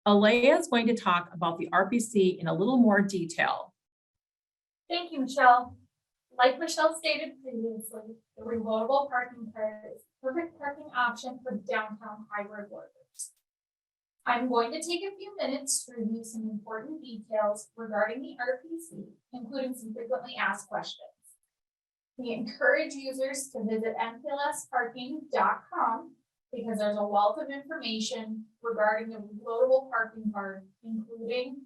Alea is going to talk about the RPC in a little more detail. Thank you, Michelle. Like Michelle stated previously, the reloadable parking card is the perfect parking option for downtown hybrid workers. I'm going to take a few minutes to review some important details regarding the RPC, including some frequently asked questions. We encourage users to visit MPLSparking.com because there's a wealth of information regarding the reloadable parking card, including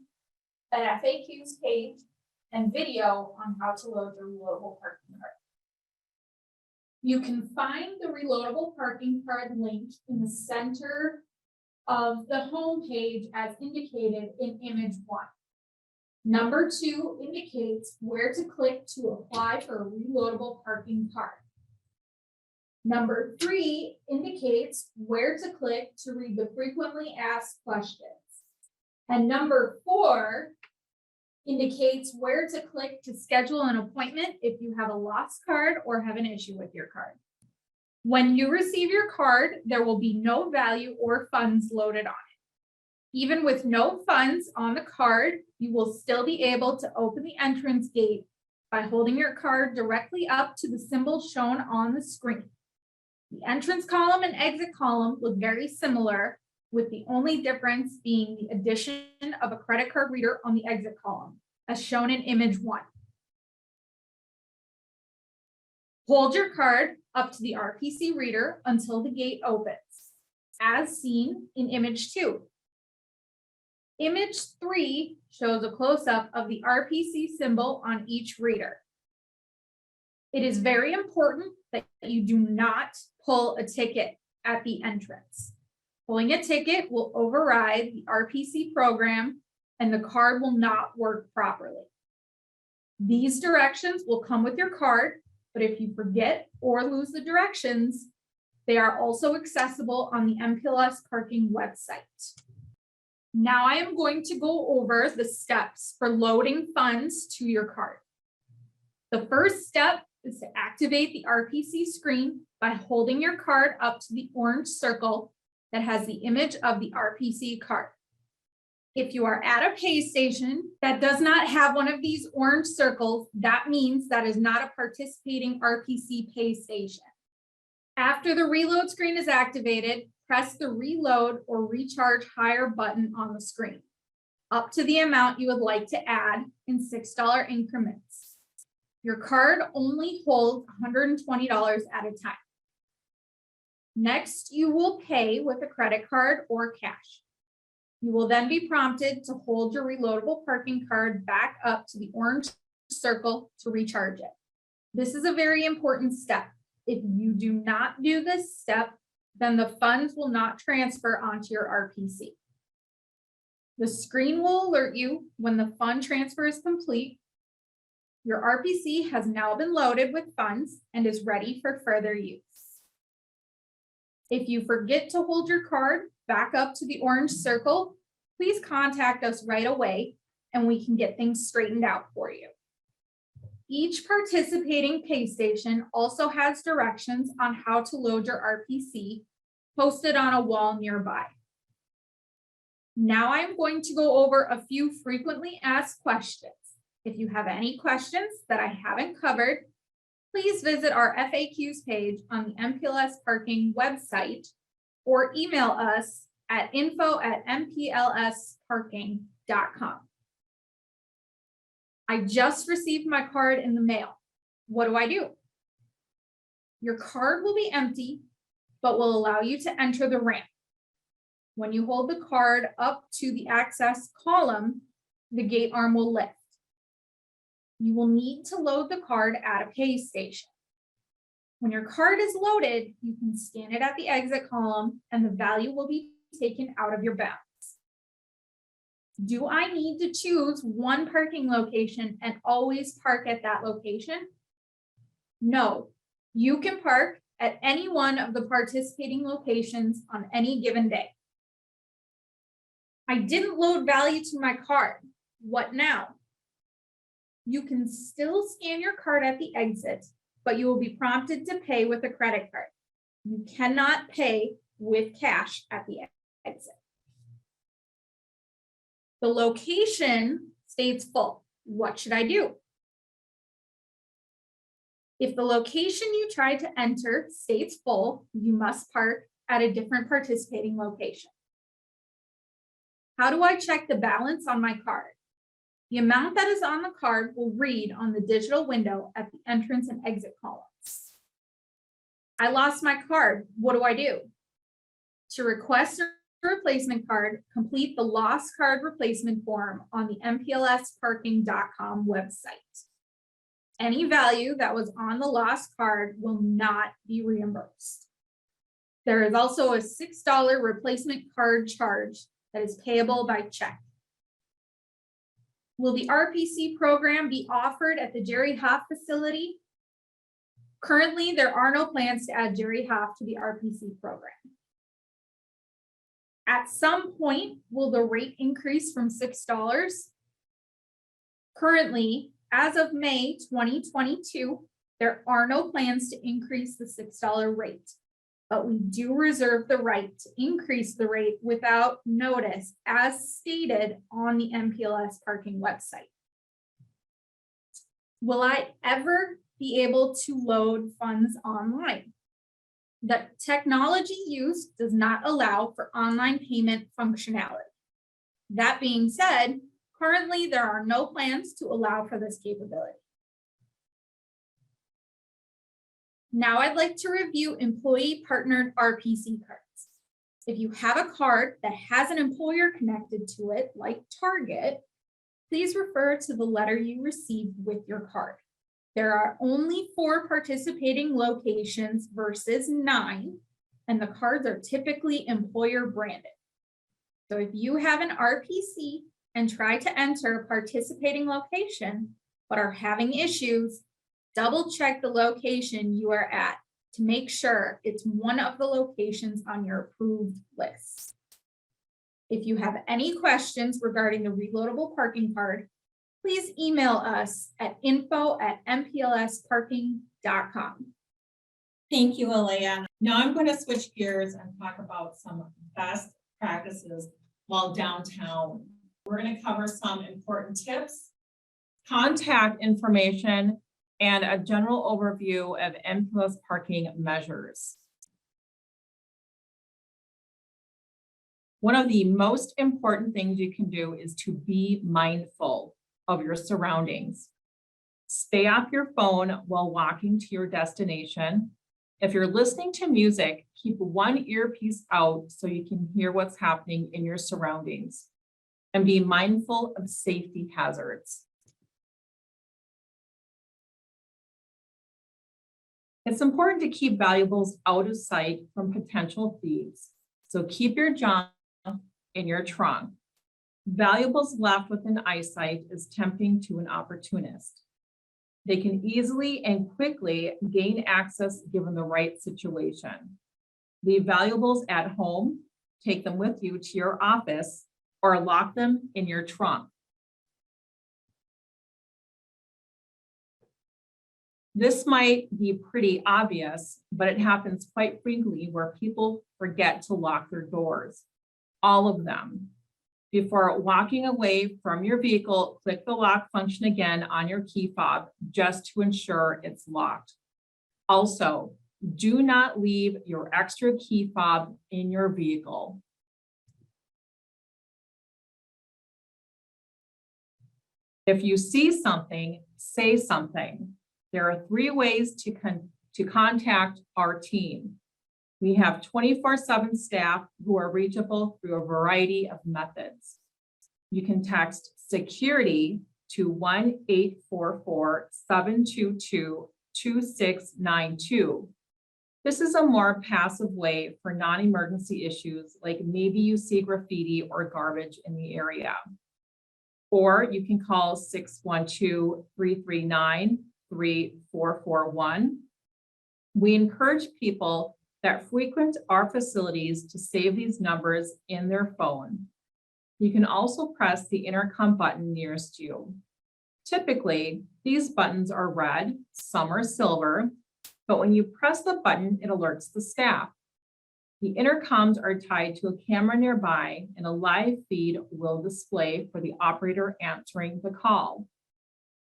an FAQs page and video on how to load the reloadable parking card. You can find the reloadable parking card link in the center of the home page as indicated in image 1. Number 2 indicates where to click to apply for a reloadable parking card. Number 3 indicates where to click to read the frequently asked questions. And number 4 indicates where to click to schedule an appointment if you have a lost card or have an issue with your card. When you receive your card, there will be no value or funds loaded on it. Even with no funds on the card, you will still be able to open the entrance gate by holding your card directly up to the symbol shown on the screen. The entrance column and exit column look very similar, with the only difference being the addition of a credit card reader on the exit column, as shown in image 1. Hold your card up to the RPC reader until the gate opens, as seen in image 2. Image 3 shows a close-up of the RPC symbol on each reader. It is very important that you do not pull a ticket at the entrance. Pulling a ticket will override the RPC program and the card will not work properly. These directions will come with your card, but if you forget or lose the directions, they are also accessible on the MPLS parking website. Now I am going to go over the steps for loading funds to your card. The first step is to activate the RPC screen by holding your card up to the orange circle that has the image of the RPC card. If you are at a pay station that does not have one of these orange circles, that means that is not a participating RPC pay station. After the reload screen is activated, press the reload or recharge higher button on the screen, up to the amount you would like to add in $6 increments. Your card only holds $120 at a time. Next, you will pay with a credit card or cash. You will then be prompted to hold your reloadable parking card back up to the orange circle to recharge it. This is a very important step. If you do not do this step, then the funds will not transfer onto your RPC. The screen will alert you when the fund transfer is complete. Your RPC has now been loaded with funds and is ready for further use. If you forget to hold your card back up to the orange circle, please contact us right away and we can get things straightened out for you. Each participating pay station also has directions on how to load your RPC posted on a wall nearby. Now I'm going to go over a few frequently asked questions. If you have any questions that I haven't covered, please visit our FAQs page on the MPLS parking website or email us at info@mplsparking.com. I just received my card in the mail. What do? Your card will be empty, but will allow you to enter the ramp. When you hold the card up to the access column, the gate arm will lift. You will need to load the card at a pay station. When your card is loaded, you can scan it at the exit column and the value will be taken out of your balance. Do I need to choose one parking location and always park at that location? No, you can park at any one of the participating locations on any given day. I didn't load value to my card. What now? You can still scan your card at the exit, but you will be prompted to pay with a credit card. You cannot pay with cash at the exit. The location states full. What should I do? If the location you tried to enter states full, you must park at a different participating location. How do I check the balance on my card? The amount that is on the card will read on the digital window at the entrance and exit columns. I lost my card. What do I do? To request a replacement card, complete the lost card replacement form on the MPLSparking.com website. Any value that was on the lost card will not be reimbursed. There is also a $6 replacement card charge that is payable by check. Will the RPC program be offered at the Jerry Hoff facility? Currently, there are no plans to add Jerry Hoff to the RPC program. At some point, will the rate increase from $6? Currently, as of May 2022, there are no plans to increase the $6 rate, but we do reserve the right to increase the rate without notice as stated on the MPLS parking website. Will I ever be able to load funds online? The technology used does not allow for online payment functionality. That being said, currently there are no plans to allow for this capability. Now I'd like to review employee partnered RPC cards. If you have a card that has an employer connected to it, like Target, please refer to the letter you received with your card. There are only 4 participating locations versus 9, and the cards are typically employer branded. So if you have an RPC and try to enter a participating location, but are having issues, double check the location you are at to make sure it's one of the locations on your approved list. If you have any questions regarding the reloadable parking card, please email us at info@mplsparking.com. Thank you, Alea. Now I'm going to switch gears and talk about some best practices while downtown. We're going to cover some important tips, contact information, and a general overview of MPLS parking measures. One of the most important things you can do is to be mindful of your surroundings. Stay off your phone while walking to your destination. If you're listening to music, keep one earpiece out so you can hear what's happening in your surroundings. And be mindful of safety hazards. It's important to keep valuables out of sight from potential thieves. So keep your junk in your trunk. Valuables left within eyesight is tempting to an opportunist. They can easily and quickly gain access given the right situation. Leave valuables at home, take them with you to your office, or lock them in your trunk. This might be pretty obvious, but it happens quite frequently where people forget to lock their doors, all of them. Before walking away from your vehicle, click the lock function again on your key fob just to ensure it's locked. Also, do not leave your extra key fob in your vehicle. If you see something, say something. There are 3 ways to contact our team. We have 24/7 staff who are reachable through a variety of methods. You can text security to 1-844-722-2692. This is a more passive way for non-emergency issues, like maybe you see graffiti or garbage in the area. Or you can call 612-339-3441. We encourage people that frequent our facilities to save these numbers in their phone. You can also press the intercom button nearest you. Typically, these buttons are red, some are silver, but when you press the button, it alerts the staff. The intercoms are tied to a camera nearby and a live feed will display for the operator answering the call.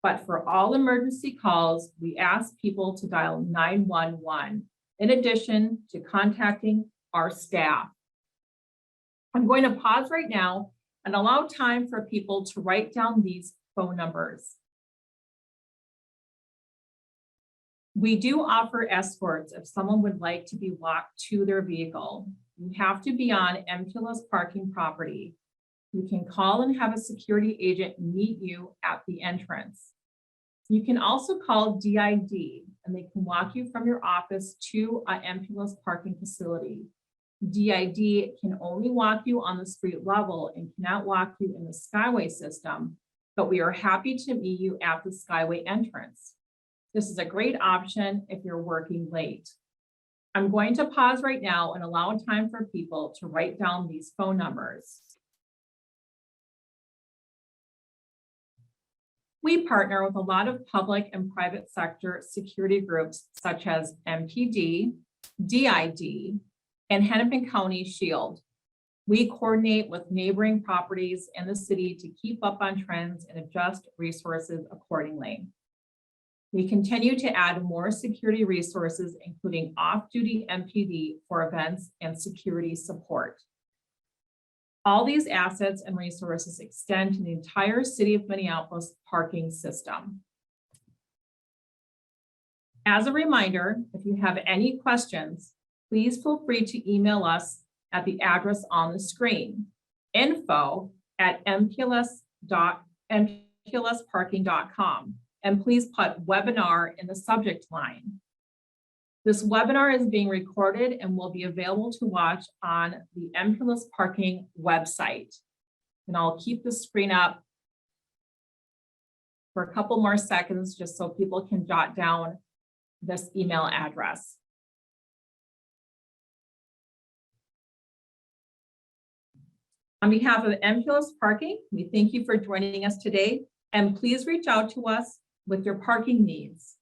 But for all emergency calls, we ask people to dial 911 in addition to contacting our staff. I'm going to pause right now and allow time for people to write down these phone numbers. We do offer escorts if someone would like to be walked to their vehicle. You have to be on MPLS parking property. You can call and have a security agent meet you at the entrance. You can also call DID and they can walk you from your office to an MPLS parking facility. DID can only walk you on the street level and cannot walk you in the Skyway system, but we are happy to meet you at the Skyway entrance. This is a great option if you're working late. I'm going to pause right now and allow time for people to write down these phone numbers. We partner with a lot of public and private sector security groups such as MPD, DID, and Hennepin County SHIELD. We coordinate with neighboring properties in the city to keep up on trends and adjust resources accordingly. We continue to add more security resources, including off-duty MPD for events and security support. All these assets and resources extend to the entire city of Minneapolis parking system. As a reminder, if you have any questions, please feel free to email us at the address on the screen, info@mplsparking.com, and please put webinar in the subject line. This webinar is being recorded and will be available to watch on the MPLS Parking website. And I'll keep the screen up for a couple more seconds just so people can jot down this email address. On behalf of MPLS Parking, we thank you for joining us today, and please reach out to us with your parking needs.